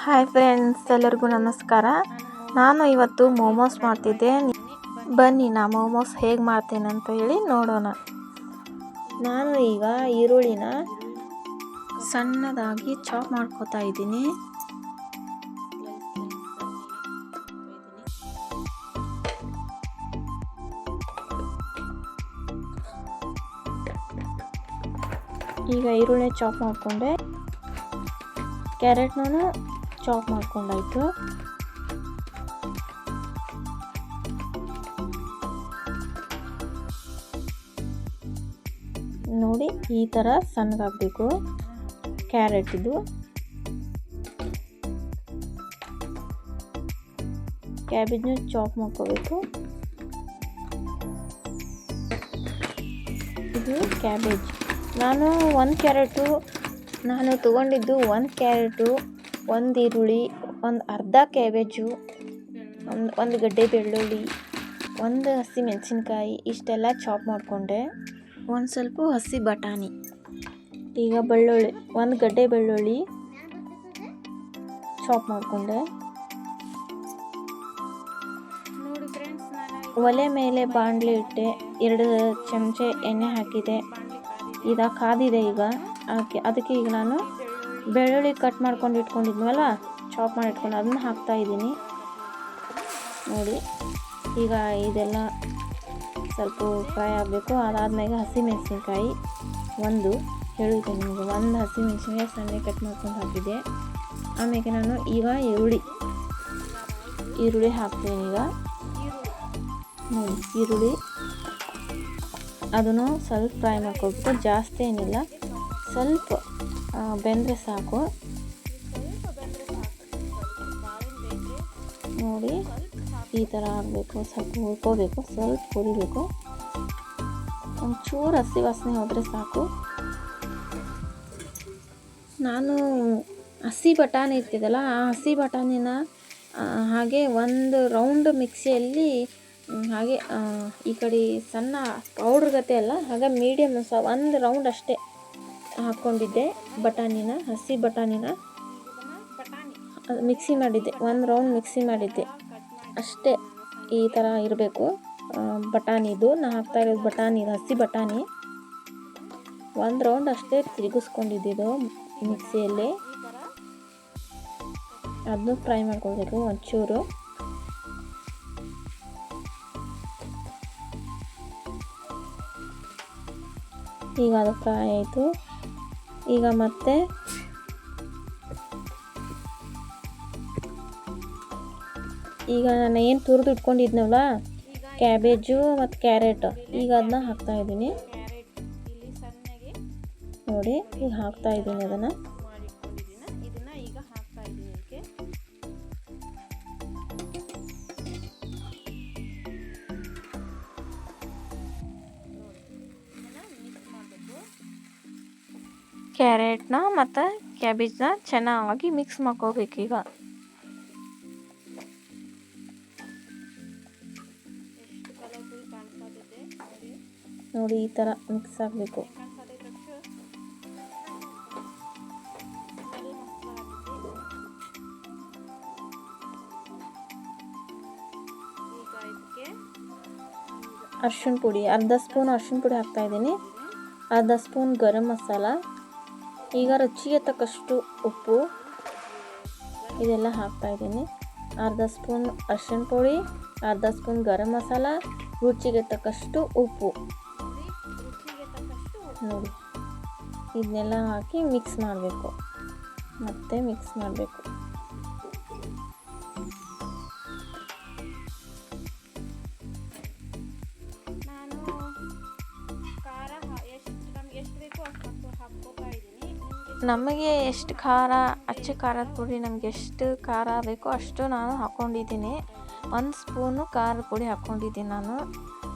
Hi friends, ಎಲ್ಲರಿಗೂ ನಮಸ್ಕಾರ. ನಾನು ಇವತ್ತು ಮೋಮೋಸ್ ಮಾಡ್ತಿದ್ದೆ. ಬನ್ನಿ ನಾ ಮೋಮೋಸ್ ಹೇಗೆ ಮಾಡ್ತೇನೆ ಅಂತ ಹೇಳಿ ನೋಡೋಣ. ನಾನು ಈಗ ಈರುಳ್ಳಿನ ಸಣ್ಣದಾಗಿ ಚಾಪ್ ಮಾಡ್ಕೊತಾ ಇದ್ದೀನಿ. ಈಗ ಈರುಳ್ಳಿ ಚಾಪ್ ಮಾಡಿಕೊಂಡೆ, ಕ್ಯಾರೆಟ್ನೂ ಚಾಪ್ ಮಾಡ್ಕೊಂಡಾಯ್ತು. ನೋಡಿ ಈ ಥರ ಸಣ್ಣಗಾಗಬೇಕು ಕ್ಯಾರೆಟ್ದು. ಕ್ಯಾಬೇಜ್ನ ಚಾಪ್ ಮಾಡ್ಕೋಬೇಕು. ಇದು ಕ್ಯಾಬೇಜ್. ನಾನು ತೊಗೊಂಡಿದ್ದು 1 ಕ್ಯಾರೆಟು, 1 ಈರುಳ್ಳಿ, ಒಂದು ಅರ್ಧ ಕ್ಯಾಬೇಜು, ಒಂದು ಗಡ್ಡೆ ಬೆಳ್ಳುಳ್ಳಿ, 1 ಹಸಿ ಮೆಣಸಿನ್ಕಾಯಿ ಇಷ್ಟೆಲ್ಲ ಚಾಪ್ ಮಾಡಿಕೊಂಡೆ. ಒಂದು ಸ್ವಲ್ಪ ಹಸಿ ಬಟಾಣಿ. ಈಗ ಬೆಳ್ಳುಳ್ಳಿ, 1 ಗಡ್ಡೆ ಬೆಳ್ಳುಳ್ಳಿ ಚಾಪ್ ಮಾಡಿಕೊಂಡೆ. ಒಲೆ ಮೇಲೆ ಬಾಣಲೆ ಇಟ್ಟೆ, 2 ಚಮಚೆ ಎಣ್ಣೆ ಹಾಕಿದೆ. ಈಗ ಕಾದಿದೆ. ಈಗ ಅದಕ್ಕೆ ಈಗ ನಾನು ಬೆಳ್ಳುಳ್ಳಿ ಕಟ್ ಮಾಡ್ಕೊಂಡು ಇಟ್ಕೊಂಡಿದ್ನಲ್ಲ, ಚಾಪ್ ಮಾಡಿ ಇಟ್ಕೊಂಡು ಅದನ್ನ ಹಾಕ್ತಾ ಇದ್ದೀನಿ. ನೋಡಿ ಈಗ ಇದೆಲ್ಲ ಸ್ವಲ್ಪ ಫ್ರೈ ಆಗಬೇಕು. ಅದಾದ್ಮೇಲೆ ಹಸಿಮೆಣಸಿನ್ಕಾಯಿ ಹೇಳಿದ್ದೆ ನಿಮಗೆ, 1 ಹಸಿಮೆಣಸಿನ್ಕಾಯಿ ಸಣ್ಣ ಕಟ್ ಮಾಡ್ಕೊಂಡು ಹಾಕಿದ್ದೆ. ಆಮೇಲೆ ನಾನು ಈಗ ಈರುಳ್ಳಿ ಹಾಕ್ತೀನಿ. ಈಗ ನೋಡಿ ಈರುಳ್ಳಿ ಅದನ್ನು ಸ್ವಲ್ಪ ಫ್ರೈ ಮಾಡ್ಕೊಬೇಕು, ಜಾಸ್ತಿ ಏನಿಲ್ಲ, ಸ್ವಲ್ಪ ಬೆಂದರೆ ಸಾಕು. ನೋಡಿ ಈ ಥರ ಆಗಬೇಕು, ಸ್ವಲ್ಪ ಹುರ್ಕೋಬೇಕು, ಸ್ವಲ್ಪ ಹುರಿಬೇಕು. ಒಂಚೂರು ಹಸಿ ವಾಸನೆ ಹೋದರೆ ಸಾಕು. ನಾನು ಹಸಿ ಬಟಾಣಿ ಇರ್ತಿದ್ದಲ್ಲ, ಆ ಹಸಿ ಬಟಾಣಿನ ಹಾಗೆ ಒಂದು ರೌಂಡ್ ಮಿಕ್ಸಿಯಲ್ಲಿ ಹಾಗೆ ಈ ಕಡೆ ಸಣ್ಣ ಪೌಡ್ರ್ ಗತೆ ಅಲ್ಲ, ಹಾಗೆ ಮೀಡಿಯಮ್ 1 ರೌಂಡ್ ಅಷ್ಟೇ ಹಾಕ್ಕೊಂಡಿದ್ದೆ. ಹಸಿ ಬಟಾಣಿನ ಮಿಕ್ಸಿ ಮಾಡಿದ್ದೆ, 1 ರೌಂಡ್ ಮಿಕ್ಸಿ ಮಾಡಿದ್ದೆ ಅಷ್ಟೇ. ಈ ಥರ ಇರಬೇಕು ಬಟಾಣಿದು. ನಾ ಹಾಕ್ತಾ ಇರೋದು ಹಸಿ ಬಟಾಣಿ 1 ರೌಂಡ್ ಅಷ್ಟೇ ತಿರುಗಿಸ್ಕೊಂಡಿದ್ದು ಮಿಕ್ಸಿಯಲ್ಲಿ. ಅದನ್ನು ಫ್ರೈ ಮಾಡ್ಕೊಳ್ಬೇಕು ಒಂಚೂರು. ಈಗ ಅದು ಫ್ರೈ ಆಯಿತು. ಈಗ ಮತ್ತೆ ನಾನು ಏನು ತುರಿದು ಇಟ್ಕೊಂಡಿದ್ನಲ್ಲ ಕ್ಯಾಬೇಜು ಮತ್ತು ಕ್ಯಾರೆಟ್, ಈಗ ಅದನ್ನ ಹಾಕ್ತಾ ಇದ್ದೀನಿ. ನೋಡಿ ಈಗ ಹಾಕ್ತಾ ಇದ್ದೀನಿ ಅದನ್ನು. ಕ್ಯಾರೆಟ್ನ ಮತ್ತು ಕ್ಯಾಬೇಜ್ನ ಚೆನ್ನಾಗಿ ಮಿಕ್ಸ್ ಮಾಡ್ಕೋಬೇಕು. ಈಗ ನೋಡಿ ಈ ಥರ ಮಿಕ್ಸ್ ಆಗಬೇಕು. ಅರ್ಶಿಣ ಪುಡಿ, ಅರ್ಧ ಸ್ಪೂನ್ ಅರ್ಶಿಣ ಪುಡಿ ಹಾಕ್ತಾಯಿದ್ದೀನಿ, ಅರ್ಧ ಸ್ಪೂನ್ ಗರಂ ಮಸಾಲ, ಈಗ ರುಚಿಗೆ ತಕ್ಕಷ್ಟು ಉಪ್ಪು ಇದೆಲ್ಲ ಹಾಕ್ತಾಯಿದ್ದೀನಿ. ಅರ್ಧ ಸ್ಪೂನ್ ಅರ್ಶಿಣ ಪುಡಿ, ಅರ್ಧ ಸ್ಪೂನ್ ಗರಂ ಮಸಾಲ, ರುಚಿಗೆ ತಕ್ಕಷ್ಟು ಉಪ್ಪು. ನೋಡಿ ಇದನ್ನೆಲ್ಲ ಹಾಕಿ ಮಿಕ್ಸ್ ಮಾಡಬೇಕು, ಮತ್ತೆ ಮಿಕ್ಸ್ ಮಾಡಬೇಕು. ನಮಗೆ ಎಷ್ಟು ಖಾರ, ಅಚ್ಚ ಖಾರದ ಪುಡಿ ನಮಗೆ ಎಷ್ಟು ಖಾರ ಬೇಕೋ ಅಷ್ಟು ನಾನು ಹಾಕ್ಕೊಂಡಿದ್ದೀನಿ. 1 ಸ್ಪೂನು ಖಾರದ ಪುಡಿ ಹಾಕ್ಕೊಂಡಿದ್ದೀನಿ ನಾನು.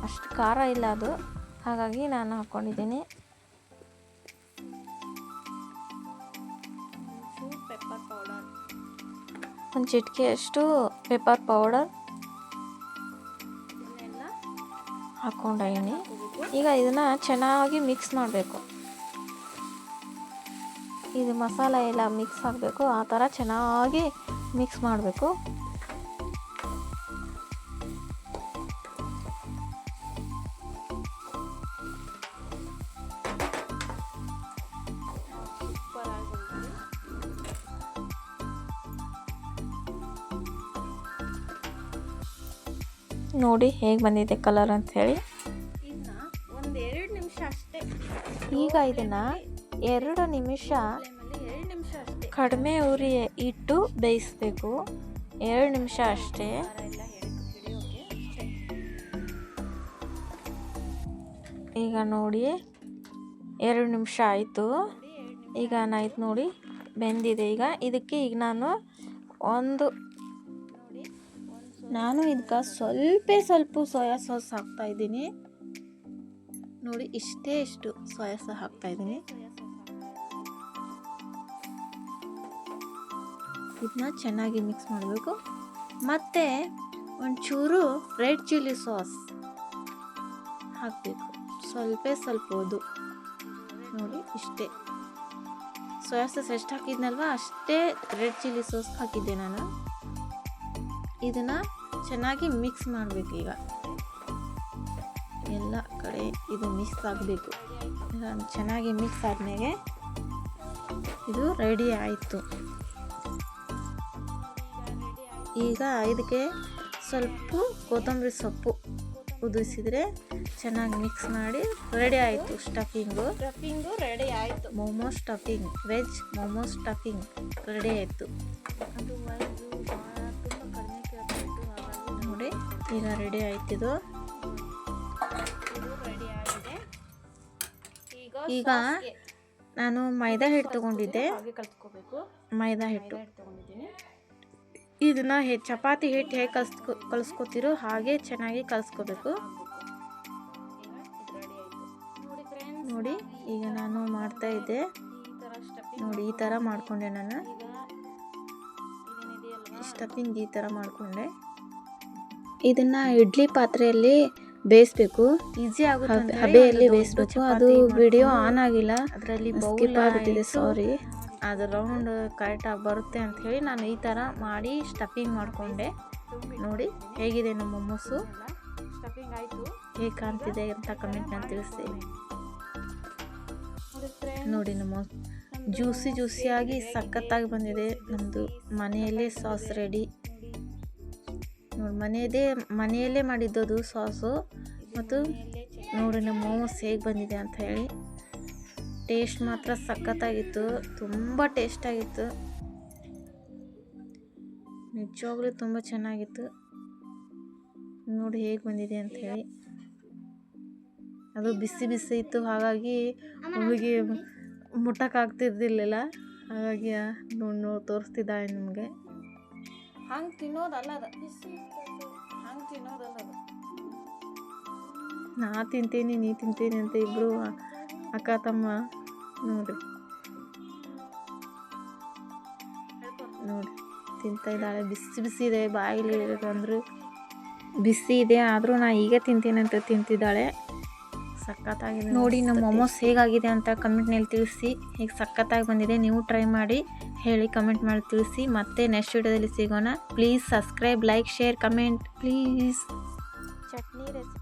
ಅಷ್ಟು ಖಾರ ಇಲ್ಲ ಅದು, ಹಾಗಾಗಿ ನಾನು ಹಾಕ್ಕೊಂಡಿದ್ದೀನಿ. ಒಂದು ಚಿಟಿಕೆಯಷ್ಟು ಪೆಪ್ಪರ್ ಪೌಡರ್ ಹಾಕ್ಕೊಂಡಿದ್ದೀನಿ. ಈಗ ಇದನ್ನು ಚೆನ್ನಾಗಿ ಮಿಕ್ಸ್ ಮಾಡಬೇಕು. ಇದು ಮಸಾಲೆ ಎಲ್ಲ ಮಿಕ್ಸ್ ಆಗಬೇಕು, ಆ ಥರ ಚೆನ್ನಾಗಿ ಮಿಕ್ಸ್ ಮಾಡಬೇಕು. ನೋಡಿ ಹೇಗೆ ಬಂದಿದೆ ಕಲರ್ ಅಂತ ಹೇಳಿ. ಒಂದು 2 ನಿಮಿಷ ಅಷ್ಟೇ. ಈಗ ಇದನ್ನು 2 ನಿಮಿಷ ಅಷ್ಟೇ ಕಡಿಮೆ ಉರಿ ಇಟ್ಟು ಬೇಯಿಸಬೇಕು. 2 ನಿಮಿಷ ಅಷ್ಟೇ. ಈಗ ನೋಡಿ 2 ನಿಮಿಷ ಆಯಿತು. ಈಗ ಏನಾಯ್ತು ನೋಡಿ, ಬೆಂದಿದೆ. ಈಗ ಇದಕ್ಕೆ ನಾನು ಇದಕ್ಕೆ ಸ್ವಲ್ಪ ಸೋಯಾ ಸಾಸ್ ಹಾಕ್ತಾಯಿದ್ದೀನಿ. ನೋಡಿ ಇಷ್ಟು ಸೋಯಾ ಸಾಸ್ ಹಾಕ್ತಾಯಿದ್ದೀನಿ. ಇದನ್ನ ಚೆನ್ನಾಗಿ ಮಿಕ್ಸ್ ಮಾಡಬೇಕು. ಮತ್ತು ಒಂಚೂರು ರೆಡ್ ಚಿಲ್ಲಿ ಸಾಸ್ ಹಾಕಬೇಕು, ಸ್ವಲ್ಪ ನೋಡಿ ಇಷ್ಟೇ. ಸೋಯಾ ಸಾಸ್ ಎಷ್ಟು ಹಾಕಿದ್ನಲ್ವ ಅಷ್ಟೇ ರೆಡ್ ಚಿಲ್ಲಿ ಸಾಸ್ ಹಾಕಿದ್ದೆ ನಾನು. ಇದನ್ನು ಚೆನ್ನಾಗಿ ಮಿಕ್ಸ್ ಮಾಡಬೇಕು. ಈಗ ಎಲ್ಲ ಕಡೆ ಇದು ಮಿಕ್ಸ್ ಆಗಬೇಕು. ಚೆನ್ನಾಗಿ ಮಿಕ್ಸ್ ಆದಮೇಲೆ ಇದು ರೆಡಿ ಆಯಿತು. ಈಗ ಇದಕ್ಕೆ ಸ್ವಲ್ಪ ಕೊತ್ತಂಬರಿ ಸೊಪ್ಪು ಉದಿಸಿದರೆ ಚೆನ್ನಾಗಿ ಮಿಕ್ಸ್ ಮಾಡಿ ರೆಡಿ ಆಯಿತು. ಸ್ಟಫಿಂಗು ರೆಡಿ ಆಯಿತು. Momo stuffing, veg momo stuffing ready ಆಯಿತು. ನೋಡಿ ಈಗ ರೆಡಿ ಆಯ್ತಿದು. ಈಗ ನಾನು ಮೈದಾ ಹಿಟ್ಟು ತಗೊಂಡಿದ್ದೆ. ಮೈದಾ ಹಿಟ್ಟು ಇದನ್ನ ಚಪಾತಿ ಹಿಟ್ಟು ಹೇಗೆ ಕಲಿಸ್ಕೊತಿರೋ ಹಾಗೆ ಚೆನ್ನಾಗಿ ಕಲಿಸ್ಕೋಬೇಕು. ನೋಡಿ ಈಗ ನಾನು ಮಾಡ್ತಾ ಇದ್ದೆ. ನೋಡಿ ಈ ಥರ ಮಾಡಿಕೊಂಡೆ. ನಾನು ಸ್ಟಫಿಂಗ್ ಈ ಥರ ಮಾಡಿಕೊಂಡೆ. ಇದನ್ನು ಇಡ್ಲಿ ಪಾತ್ರೆಯಲ್ಲಿ ಬೇಯಿಸ್ಬೇಕು. ಈಸಿ ಆಗುತ್ತೆ, ಹಬೆಯಲ್ಲಿ ಬೇಯಿಸ್ಬೇಕು. ಅದು ವಿಡಿಯೋ ಆನ್ ಆಗಿಲ್ಲ, ಅದರಲ್ಲಿ ಸ್ಕಿಪ್ ಆಗಿಬಿಟ್ಟಿದೆ, ಸಾರಿ. ಅದು ರೌಂಡ್ ಕರೆಕ್ಟಾಗಿ ಬರುತ್ತೆ ಅಂಥೇಳಿ ನಾನು ಈ ಥರ ಮಾಡಿ ಸ್ಟಫಿಂಗ್ ಮಾಡಿಕೊಂಡೆ. ನೋಡಿ ಹೇಗಿದೆ ನಮ್ಮ ಮೊಮೋಸು, ಸ್ಟಫಿಂಗ್ ಆಯಿತು. ಹೇಗೆ ಕಾಣ್ತಿದೆ ಅಂತ ಕಮೆಂಟ್ನಲ್ಲಿ ತಿಳಿಸಿ. ನೋಡಿ ನಮ್ಮ ಜ್ಯೂಸಿಯಾಗಿ ಸಖತ್ತಾಗಿ ಬಂದಿದೆ. ನಮ್ಮದು ಮನೆಯಲ್ಲೇ ಸಾಸ್ ರೆಡಿ. ನೋಡಿ ಮನೆಯಲ್ಲೇ ಮಾಡಿದ್ದದು ಸಾಸು. ಮತ್ತು ನೋಡಿ ನಮ್ಮ ಮೋಮೋಸ್ ಹೇಗೆ ಬಂದಿದೆ ಅಂತ ಹೇಳಿ. ಟೇಸ್ಟ್ ಮಾತ್ರ ಸಖತ್ತಾಗಿತ್ತು, ತುಂಬ ಟೇಸ್ಟಾಗಿತ್ತು. ನಿಜವಾಗ್ಲೂ ತುಂಬ ಚೆನ್ನಾಗಿತ್ತು. ನೋಡಿ ಹೇಗೆ ಬಂದಿದೆ ಅಂತ ಹೇಳಿ. ಅದು ಬಿಸಿ ಇತ್ತು, ಹಾಗಾಗಿ ಹುಡುಗಿ ಮುಟ್ಟಕ್ಕಾಗ್ತಿರ್ಲಿಲ್ಲ. ಹಾಗಾಗಿ ನೋಡಿ ತೋರಿಸ್ತಿದ್ದಾಳೆ ನಿಮಗೆ. ಹಂಗೆ ತಿನ್ನೋದಲ್ಲ ಅದು, ಹಂಗೆ ತಿನ್ನೋದಲ್ಲ ಅದು. ನಾ ತಿಂತೀನಿ ನೀ ತಿಂತೀನಿ ಅಂತ ಇಬ್ಬರು ಅಕ್ಕ ತಮ್ಮ ನೋಡಿ ತಿಂತಾ ಇದ್ದಾಳೆ. ಬಿಸಿ ಇದೆ, ಬಾಯಿಲಿ ಅಂದ್ರೆ ಬಿಸಿ ಇದೆ, ಆದರೂ ನಾ ಈಗ ತಿಂತೀನಿ ಅಂತ ತಿಂತಿದ್ದಾಳೆ. ಸಖತ್ತಾಗಿದೆ. ನೋಡಿ ನಮ್ಮ ಮೊಮೋಸ್ ಹೇಗಾಗಿದೆ ಅಂತ ಕಮೆಂಟ್ನಲ್ಲಿ ತಿಳಿಸಿ. ಹೇಗೆ ಸಖತ್ತಾಗಿ ಬಂದಿದೆ, ನೀವು ಟ್ರೈ ಮಾಡಿ ಹೇಳಿ ಕಮೆಂಟ್ ಮಾಡಿ ತಿಳಿಸಿ. ಮತ್ತೆ ನೆಕ್ಸ್ಟ್ ವಿಡಿಯೋದಲ್ಲಿ ಸಿಗೋಣ. Please subscribe, like, share, comment please. Chutney recipe